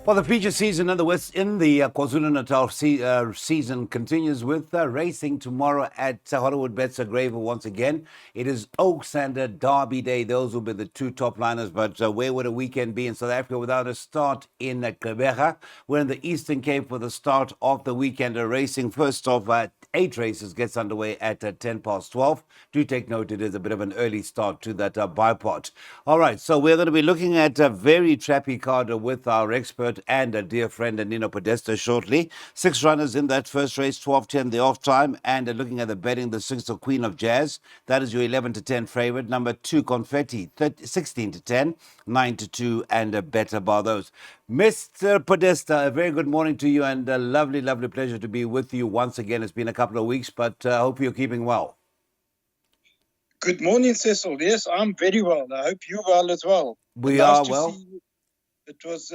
Well, the feature season in the West in the KwaZulu-Natal season continues with racing tomorrow at Hollywood Bets Graver once again. It is Oaks and Derby Day. Those will be the two top liners. But where would a weekend be in South Africa without a start in Gqeberha? We're in the Eastern Cape for the start of the weekend racing. First off, 8 races gets underway at 12:10. Do take note, it is a bit of an early start to that bipod. All right, so we're going to be looking at a very trappy card with our expert and a dear friend Nino Podesta shortly. 6 runners in that first race, 12:10 the off time, and looking at the betting, the 6th of Queen of Jazz. That is your 11-10 favorite. Number 2, Confetti, 16-10, 9-2, and a better bar those. Mr. Podesta, a very good morning to you, and a lovely, lovely pleasure to be with you once again. It's been a couple of weeks, but I hope you're keeping well. Good morning, Cecil. Yes, I'm very well. I hope you're well as well. We are well. It was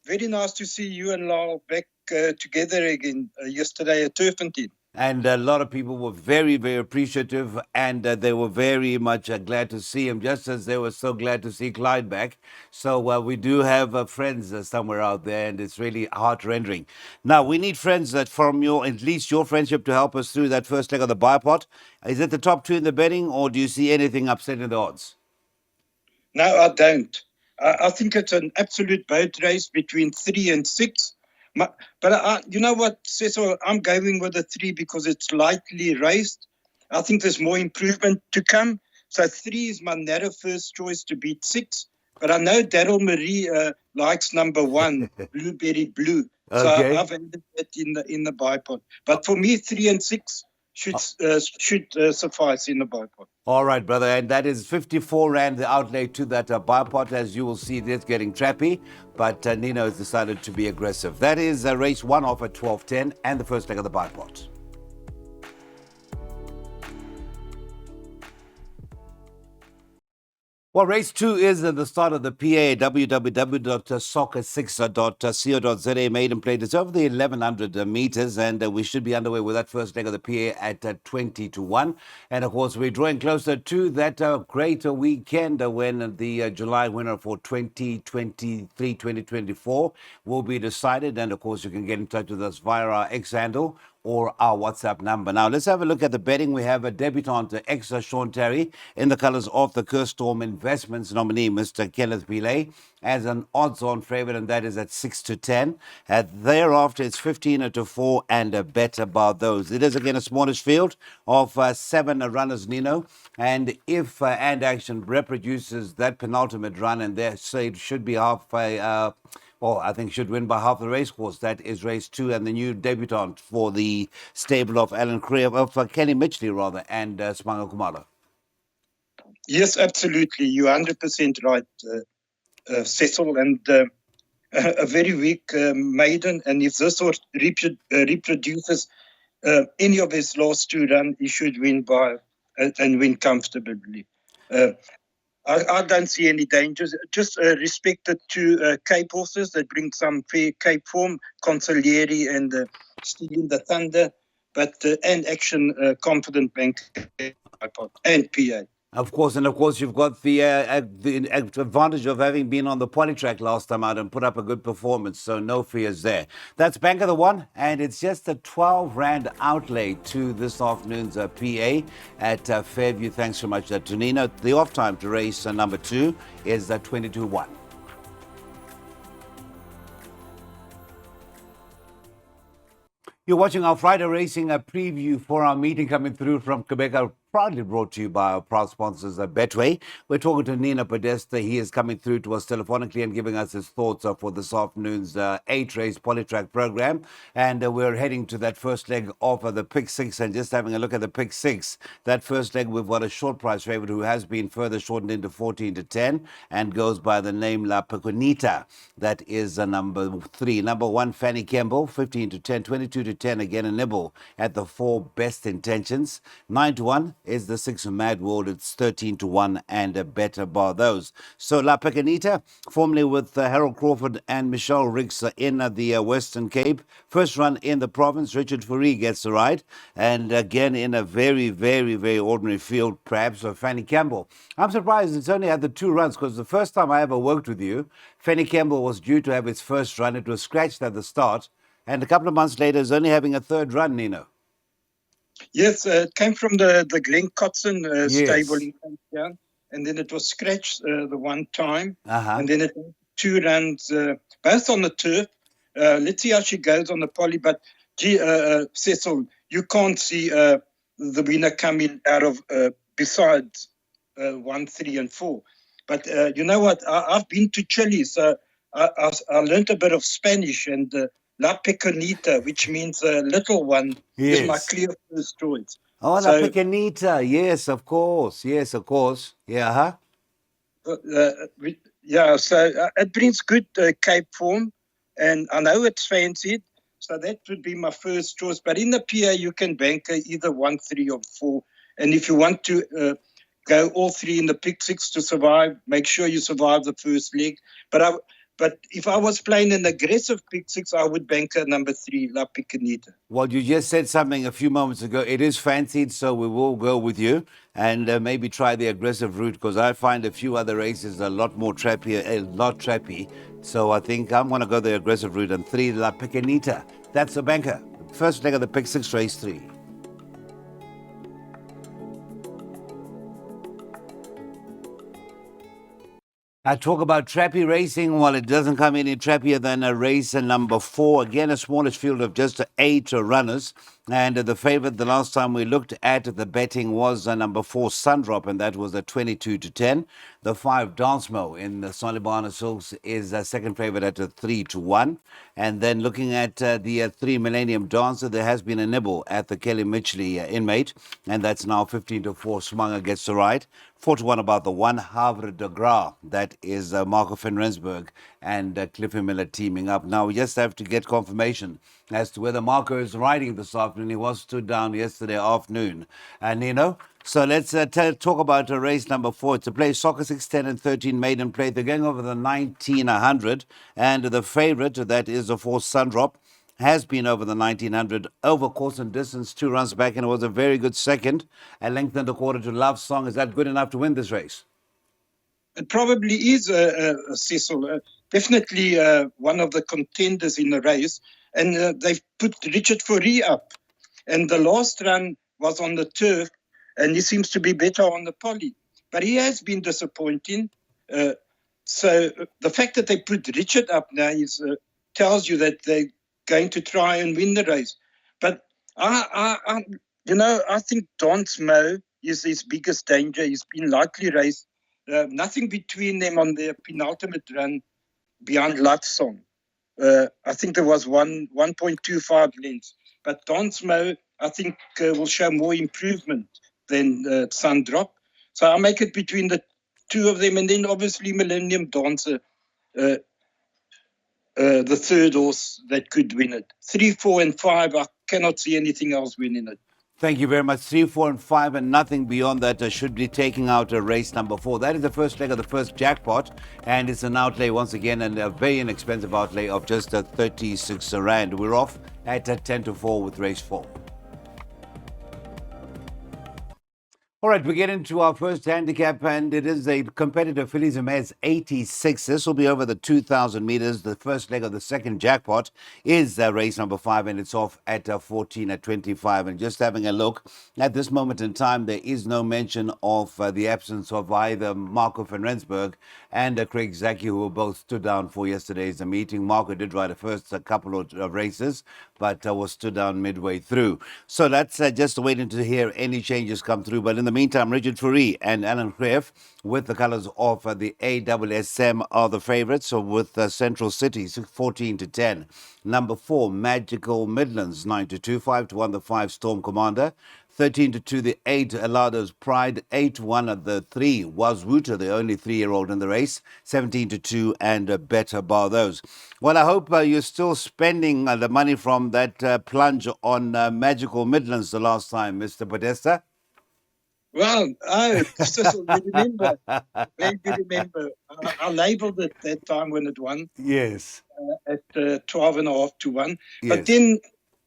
very nice to see you and Lyle back together again yesterday at Turfentine. And a lot of people were very, very appreciative, and they were very much glad to see him, just as they were so glad to see Clyde back. So we do have friends somewhere out there, and it's really heart-rendering. Now, we need friends that from at least your friendship to help us through that first leg of the bipod. Is it the top 2 in the betting, or do you see anything upsetting the odds? No, I don't. I think it's an absolute boat race between 3 and 6. But you know what, Cecil, I'm going with the 3 because it's lightly raced. I think there's more improvement to come. So 3 is my narrow first choice to beat 6. But I know Daryl Marie likes number 1, Blueberry Blue. Okay. So I've ended that in the bipod. But for me, 3 and 6 should suffice in the bipod. All right, brother, and that is 54 Rand, the outlay to that bipod. As you will see, it's getting trappy, but Nino has decided to be aggressive. That is race 1 off at 12:10 and the first leg of the bipod. Well, race 2 is the start of the PA, www.soccer6.co.za. Maiden plate. It's over the 1100 meters, and we should be underway with that first leg of the PA at 20-1. And of course, we're drawing closer to that great weekend when the July winner for 2023-2024 will be decided. And of course, you can get in touch with us via our X handle or our WhatsApp number. Now, let's have a look at the betting. We have a debutant, Sean Terry, in the colours of the Kerstorm Investments nominee, Mr. Kenneth Pillay, as an odds-on favourite, and that is at 6-10. Thereafter, it's 15-4 and a better bar those. It is, again, a smallish field of 7 runners, Nino. And if And Action reproduces that penultimate run, and they say it should be halfway... I think should win by half the race course. That is race 2, and the new debutant for the stable of Alan Creer, of Kenny Mitchley rather, and Smanga Kumalo. Yes, absolutely. You're 100% right, Cecil, and a very weak maiden. And if this sort reproduces any of his last 2 runs, he should win by and win comfortably. I don't see any dangers. Just respected to Cape horses that bring some fair Cape form, Consigliere and Stealing the Thunder, but And Action, Confident Bank and PA. Of course, you've got the advantage of having been on the polytrack last time out and put up a good performance, so no fears there. That's Bank of the One, and it's just a 12 Rand outlay to this afternoon's PA at Fairview. Thanks so much to Nino. The off time to race number 2 is 22-1. You're watching our Friday racing preview for our meeting coming through from Quebec. Proudly brought to you by our proud sponsors at Betway. We're talking to Nino Podesta. He is coming through to us telephonically and giving us his thoughts for this afternoon's 8-race polytrack program. And we're heading to that first leg of the Pick 6 and just having a look at the Pick 6. That first leg, we've got a short price favorite who has been further shortened into 14-10 and goes by the name La Peconita. That is number 3. Number 1, Fanny Campbell, 15-10, 22-10, again a nibble at the 4 Best Intentions. 9-1. is the 6 Mad World. It's 13 to 1 and a better bar those. So La Pecanita, formerly with Harold Crawford and Michelle Riggs in the Western Cape. First run in the province, Richard Fourie gets the ride. And again, in a very, very, very ordinary field, perhaps, of Fanny Campbell. I'm surprised it's only had the 2 runs because the first time I ever worked with you, Fanny Campbell was due to have its first run. It was scratched at the start. And a couple of months later, is only having a 3rd run, Nino. Yes, it came from the Glen Cotson stable Yes. in Cape Town, and then it was scratched the one time, Uh-huh. and then it had 2 runs, both on the turf. Let's see how she goes on the poly, but gee, Cecil, you can't see the winner coming out of besides 1, 3, and 4. But you know what? I've been to Chile, so I learned a bit of Spanish, and La Peconita, which means little one, is my Yes. clear first choice. Oh, La So, Pecanita. Yes, of course. Yes, of course. Yeah, huh? so it brings good Cape form, and I know it's fancied, so that would be my first choice. But in the PA, you can bank either 1, 3, or 4. And if you want to go all 3 in the pick 6 to survive, make sure you survive the first leg. But if I was playing an aggressive pick 6, I would bank number 3, La Picanita. Well, you just said something a few moments ago. It is fancied, so we will go with you and maybe try the aggressive route because I find a few other races a lot more trappy, a lot trappy. So I think I'm going to go the aggressive route and 3, La Pecanita. That's the banker. First leg of the pick 6, race 3. I talk about trappy racing. Well, it doesn't come any trappier than a race number 4. Again, a smallish field of just 8 runners. And the favorite the last time we looked at the betting was number 4, Sundrop, and that was a 22 to 10. The 5, Dancemo in the Solibana Silks is a second favorite at a 3 to 1. And then looking at the 3, Millennium Dancer, there has been a nibble at the Kelly Mitchley inmate, and that's now 15 to 4. Smanger gets the ride. 4 to 1 about the 1, Havre de Gras. That is Marco van Rensburg and Cliffy Miller teaming up. Now we just have to get confirmation as to whether Marco is riding this afternoon. He was stood down yesterday afternoon. And so let's talk about race number 4. It's a play soccer 6, 10, and 13 maiden play. They're going over the 1900, and the favorite, that is the 4, Sundrop, has been over the 1900 over course and distance, 2 runs back, and it was a very good second. A length and a quarter to Love Song. Is that good enough to win this race? It probably is, Cecil. Definitely one of the contenders in the race. And they've put Richard Fourie up. And the last run was on the turf, and he seems to be better on the poly. But he has been disappointing. So the fact that they put Richard up now tells you that they're going to try and win the race. But I think Dancemo is his biggest danger. He's been lightly raced. Nothing between them on their penultimate run beyond Love Song. I think there was 1.25 lengths. But Dancemo, I think, will show more improvement than Sundrop. So I'll make it between the 2 of them. And then obviously Millennium Dancer, the 3rd horse that could win it. 3, 4, and 5, I cannot see anything else winning it. Thank you very much. 3, 4, and 5, and nothing beyond that should be taking out race number 4. That is the first leg of the first jackpot, and it's an outlay once again, and a very inexpensive outlay of just 36 rand. We're off at 10 to 4 with race 4. All right, we get into our first handicap, and it is a competitive fillies and mares 86. This will be over the 2,000 meters. The first leg of the second jackpot is race number 5, and it's off at 14 at 25. And just having a look at this moment in time, there is no mention of the absence of either Marco van Rensburg and Craig Zaki, who were both stood down for yesterday's meeting. Marco did ride the first couple of races, but was stood down midway through. So that's just waiting to hear any changes come through. But in the meantime, Richard Fourie and Alan Greff with the colours of the AWSM are the favourites. So with Central City, 14 to 10. Number 4, Magical Midlands, 9 to 2. 5 to 1, the 5, Storm Commander. 13 to 2, the 8, Alado's Pride. 8 to 1 at the 3, Was Rooter, the only 3-year-old in the race. 17 to 2, and Better Bar those. Well, I hope you're still spending the money from that plunge on Magical Midlands the last time, Mr. Podesta. Well, oh, Cecil, you remember? Maybe you remember. I labelled it that time when it won Yes, at 12.5 to 1. But yes, then,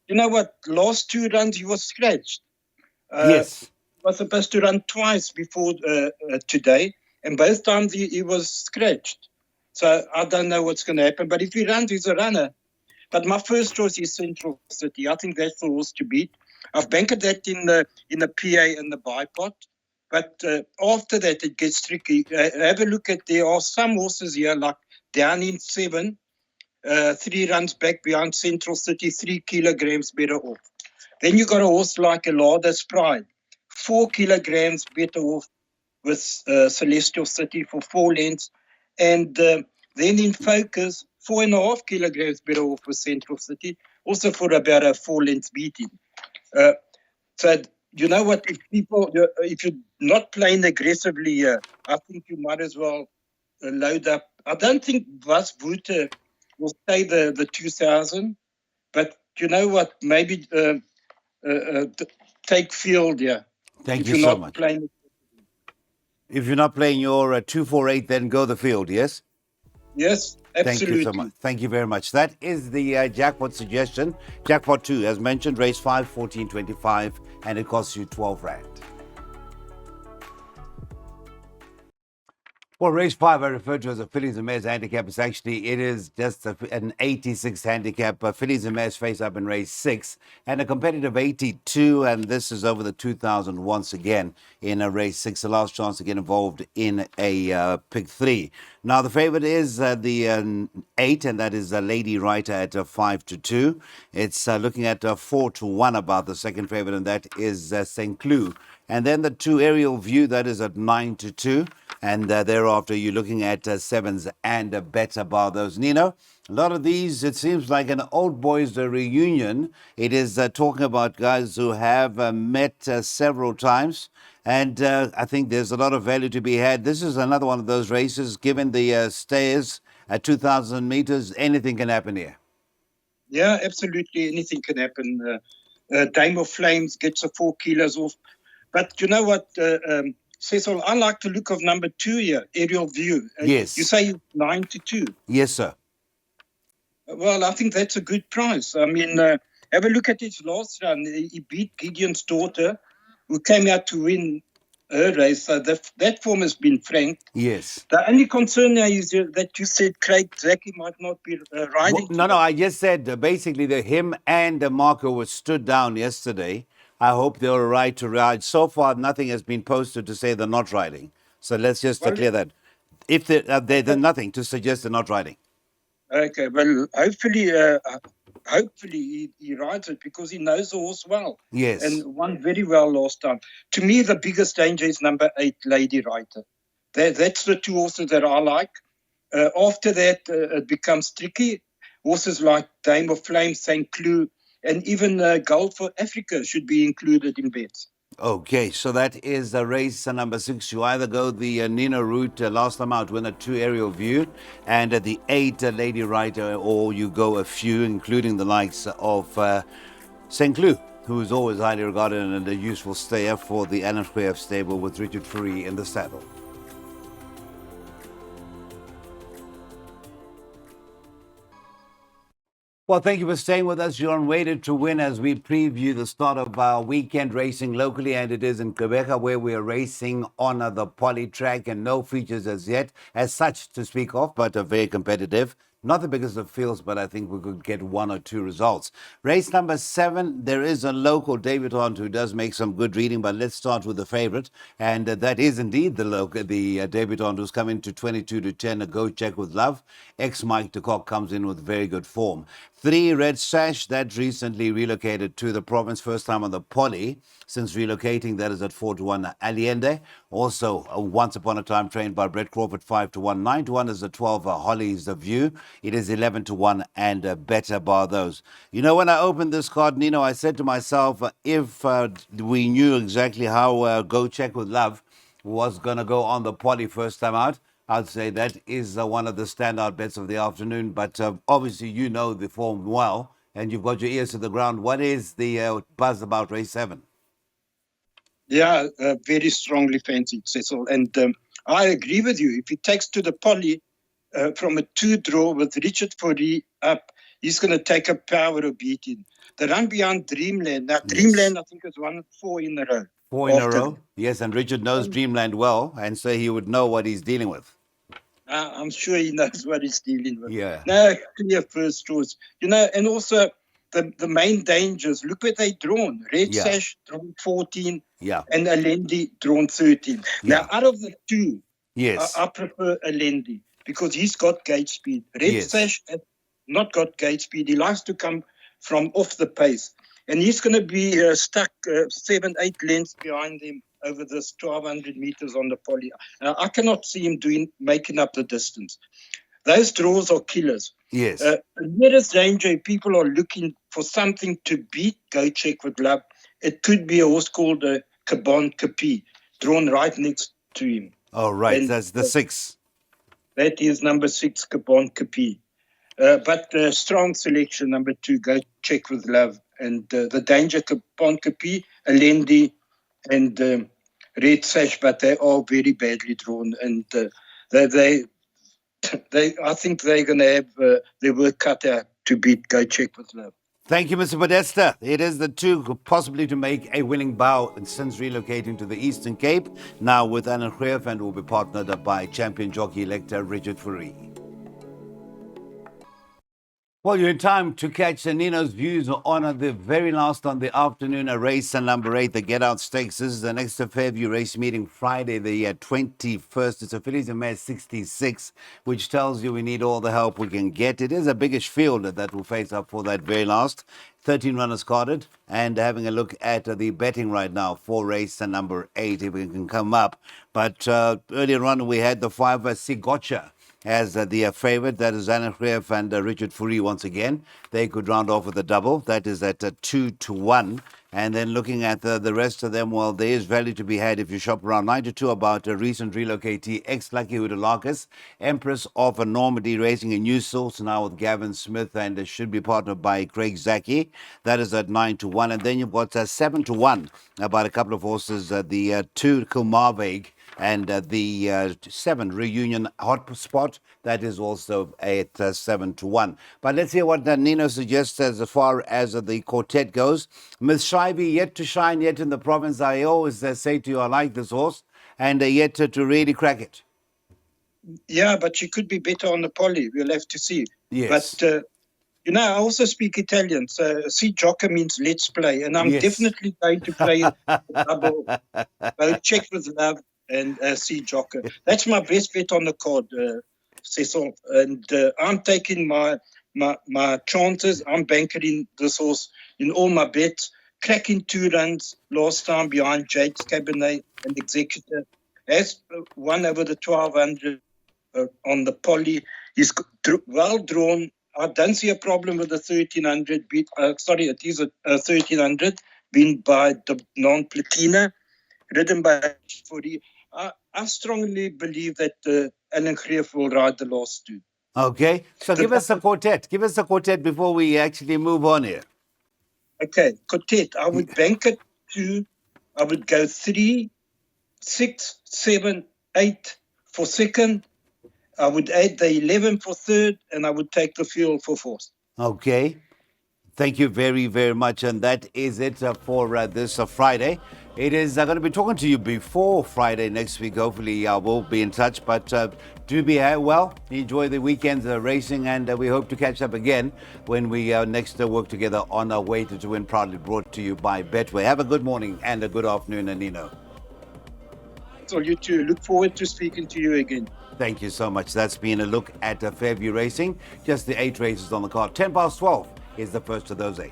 you know what? Last 2 runs, he was scratched. yes. Was supposed to run twice before today, and both times he was scratched. So I don't know what's going to happen. But if he runs, he's a runner. But my first choice is Central City. I think that's the horse to beat. I've banked that in the PA and the bipod. But after that, it gets tricky. Have a look at, there are some horses here, like down in 7, 3 runs back behind Central City, 3 kilograms better off. Then you got a horse like Elada's Pride, 4 kilograms better off with Celestial City for 4 lengths. And then in Focus, 4.5 kilograms better off with Central City, also for about a 4 lengths beating. So you know what? If you're not playing aggressively, I think you might as well load up. I don't think Vas Buter will stay the 2000, but you know what? Maybe take field, yeah. Thank If you you're so not much. playing, If you're not playing your 248, then go the field, yes? yes, Thank you so much. absolutely. Thank you very much. That is the jackpot suggestion. Jackpot 2, as mentioned, race 5, 14.25, and it costs you 12 Rand. Well, race 5, I referred to as a fillies and mares handicap. It is just an 86 handicap. Fillies and mares face up in race 6 and a competitive 82. And this is over the 2000 once again in a race 6. The last chance to get involved in a pick 3. Now, the favorite is the 8, and that is Lady Writer at 5-2. It's looking at 4-1 about the second favorite, and that is St. Cloud. And then the 2 aerial view, that is at 9-2. And thereafter, you're looking at 7s and a better bar those. Nino, a lot of these, it seems like an old boys reunion. It is talking about guys who have met several times. And I think there's a lot of value to be had. This is another one of those races, given the stairs at 2,000 meters, anything can happen here. Yeah, absolutely. Anything can happen. Dame of Flames gets a 4 kilos off. But you know what, Cecil, I like the look of number 2 here, aerial view. Yes. You say 9-2. Yes, sir. Well, I think that's a good price. I mean, have a look at his last run. He beat Gideon's daughter, who came out to win her race. So that form has been franked. Yes. The only concern now is that you said Craig Zaki might not be riding. Well, no, I just said basically that him and Marco were stood down yesterday. I hope they're all right to ride. So far, nothing has been posted to say they're not riding. So let's just clear that. If there's nothing to suggest they're not riding. Okay, well, hopefully he rides it because he knows the horse well. Yes. And won very well last time. To me, the biggest danger is number 8, Lady Writer. That's the 2 horses that I like. After that, it becomes tricky. Horses like Dame of Flame, St. Cloud, and even Gold for Africa should be included in bets. Okay, so that is the race number 6. You either go the Nino route, last time out, win a 2 aerial view, and the 8 Lady Writer, or you go a few, including the likes of St. Cloud, who is always highly regarded and a useful stayer for the Alan Square stable with Richard Free in the saddle. Well, thank you for staying with us. You're on Weighted to Win as we preview the start of our weekend racing locally, and it is in Quebec where we're racing on the poly track and no features as yet, as such to speak of, but very competitive. Not the biggest of fields, but I think we could get 1 or 2 results. Race number 7, there is a local debutant who does make some good reading, but let's start with the favorite. And that is indeed the debutant who's come into 22-10, a Go Check with Love. Ex-Mike de Kock comes in with very good form. 3, Red Sash, that recently relocated to the province, first time on the poly. Since relocating, that is at 4-1. Allende, also once upon a time trained by Brett Crawford, 5-1. 9-1 is the 12, Holly's The View. It is 11-1 and better bar those. You know, when I opened this card, Nino, I said to myself, if we knew exactly how Go Check with Love was going to go on the poly first time out, I'd say that is one of the standout bets of the afternoon. But obviously, you know the form well, and you've got your ears to the ground. What is the buzz about race 7? Yeah, very strongly fancied, Cecil. And I agree with you. If he takes to the poly from a 2 draw with Richard Fourie up, he's going to take a power of beating. The run beyond Dreamland. Now, Yes. Dreamland, I think, has won 4 in a row. 4 in a after row. Yes, and Richard knows Dreamland well, and so he would know what he's dealing with. I'm sure he knows what he's dealing with. Yeah. No, clear first choice. And also the main dangers. Look where they drawn. Red Yeah. Sash drawn 14. Yeah. And Alendi drawn 13. Yeah. Now, out of the two, Yes. I prefer Alendi because he's got gate speed. Red Yes. Sash has not got gate speed. He likes to come from off the pace. And he's going to be stuck 7, 8 lengths behind him over this 1,200 meters on the poly. I cannot see him making up the distance. Those draws are killers. Yes. The nearest danger, if people are looking for something to beat Go Check with Love, it could be a horse called Cabon Capi, drawn right next to him. Oh, right. And that's the 6. That is number 6, Cabon Capi. But strong selection, number 2, Go Check with Love. And the danger, Cabon Capi, Alendi, and Red Sash, but they are very badly drawn. And I think they're going to have their work cut out to beat Go Check with Love. Thank you, Mr. Podesta. It is the 2 possibly to make a winning bow since relocating to the Eastern Cape. Now with Alan Greef, and will be partnered by champion jockey elector Richard Fourie. Well, you're in time to catch Nino's views on the very last on the afternoon race number 8, the Get Out Stakes. This is the next Fairview race meeting Friday, the 21st. It's a Fillies and Mares 66, which tells you we need all the help we can get. It is a biggish field that will face up for that very last. 13 runners carded, and having a look at the betting right now for race number 8, if we can come up. But earlier on, we had the 5 Sigotcha as the favourite. That is Alan Greef and Richard Fourie once again. They could round off with a double. That is at 2-1. And then looking at the rest of them, well, there is value to be had if you shop around. 92 about a recent relocatee, ex-Lucky Houdalakis, Empress of Normandy, racing a new source now with Gavin Smith, and should be partnered by Craig Zaki. That is at 9-1. And then you've got 7-1 about a couple of horses, the 2 Kilmarveg and the 7 Reunion Hotspot. That is also at 7-1. But let's hear what Nino suggests as far as the quartet goes. Miss Shivey, yet to shine yet in the province. I always say to you, I like this horse, and yet to really crack it. Yeah, but she could be better on the poly. We'll have to see. Yes. But, I also speak Italian. So, si gioca means let's play. And I'm definitely going to play a double. Check with Love and si gioca. That's my best bet on the card, Cecil. And I'm taking my chances. I'm banking this horse in all my bets. Cracking 2 runs last time behind Jake's Cabernet and Executor. Has won over the 1,200 on the poly. He's well drawn. I don't see a problem with the 1,300 beat. It is a 1,300 being by the non-Platina, ridden by Fourie. I strongly believe that Alan Greef will ride the last 2. Okay, so give us a quartet. Give us a quartet before we actually move on here. Okay, quartet. I would bank it to, I would go 3, 6, 7, 8 for second. I would add the 11 for third, and I would take the field for fourth. Okay. Thank you very, very much. And that is it for this Friday. It is going to be talking to you before Friday next week. Hopefully, I will be in touch. But do be well. Enjoy the weekend's racing. And we hope to catch up again when we next work together on our way to win, proudly brought to you by Betway. Have a good morning and a good afternoon, Nino. So you too. Look forward to speaking to you again. Thank you so much. That's been a look at Fairview Racing. Just the 8 races on the card. 12 is the first of those 8.